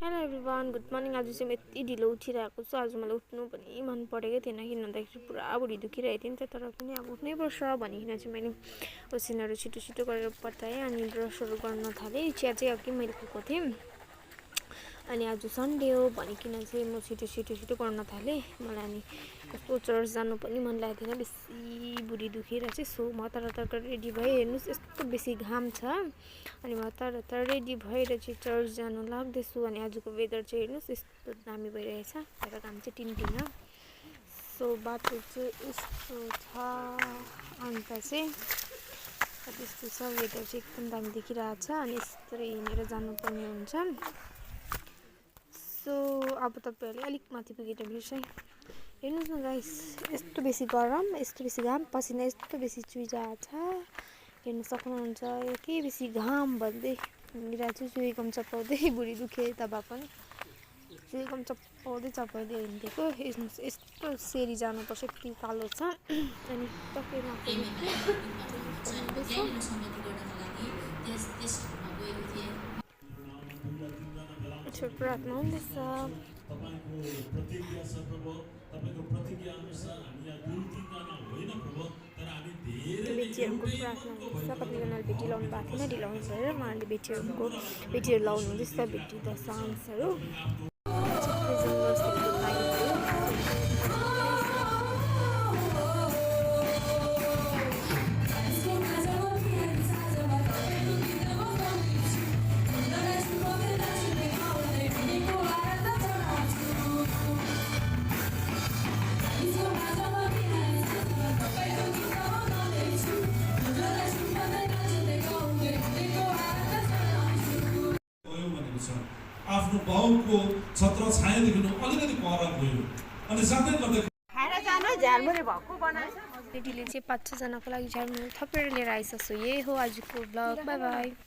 Hello everyone good morning. आज चाहिँ म यति ढिलो उठिरहेको छु। आज मलाई उठ्नु पनि मन परेकै थिएन, किन भन्दाखेरि पुरा भुँडी दुखिरहेको थियो नि त। तर पनि अब उठ्नै पर्छ भनिकन चाहिँ मैले ओसिनहरू छिटो छिटो गरेर पठाएँ अनि ब्रसहरू गर्न थालेँ। चिया चाहिँ अघि मैले खाएको थिएँ अनि आज सन्डे हो भनिकन चाहिँ म छिटो छिटो गर्न थालेँ। मलाई अनि कस्तो चर्च जानु पनि मन लागेको थिएन, बेसी भुँडी दुखेर चाहिँ। सो म हतार रेडी भएँ। हेर्नुहोस् यस्तो बेसी घाम छ अनि म हतार रेडी भएर चाहिँ चर्च जानु लाग्दैछु। अनि आजको वेदर चाहिँ हेर्नुहोस् यस्तो दामी भइरहेछ, तर घाम चाहिँ टिन्टिन। सो बाटो चाहिँ यस्तो छ अन्त चाहिँ त्यस्तो छ, वेदर चाहिँ एकदम दामी देखिरहेको छ अनि यस्तरी हिँडेर जानुपर्ने हुन्छ। सो अब तपाईँहरूले अलिक माथि पुगेर बिर्स हेर्नुहोस् न गाइस, यस्तो बेसी गरम, यस्तो बेसी घाम, पसिना यस्तो बेसी चुइरहेको छ, हेर्नु सक्नुहुन्छ। के बेसी घाम भन्दै हिँडिरहेको छु, चुइकम चपाउँदै भुँडी दुखे तब पनि चुइकम चपाउँदै हिँडेको। हेर्नुहोस् यस्तो सेरी जानुपर्छ, यति कालो छ अनि टक्कै प्रार्थना हुँदैछ। बेटीहरूको प्रार्थना हुँदैछ। कतिजनाले बेटी लाउनु भएको थिएन, ढिलाउनु भएर उहाँहरूले बेटीहरू लाउनु हुँदैछ। बेटी द सान्सहरू आफ्नो बाउको छत्र छायादेखि अलिकति पर गयो अनि जाँदै गर्दै बेटीले चाहिँ 5-6 जनाको लागि झालमुरी थपेर लिएर आइसक्छु। यही हो आजको ब्लग। By by.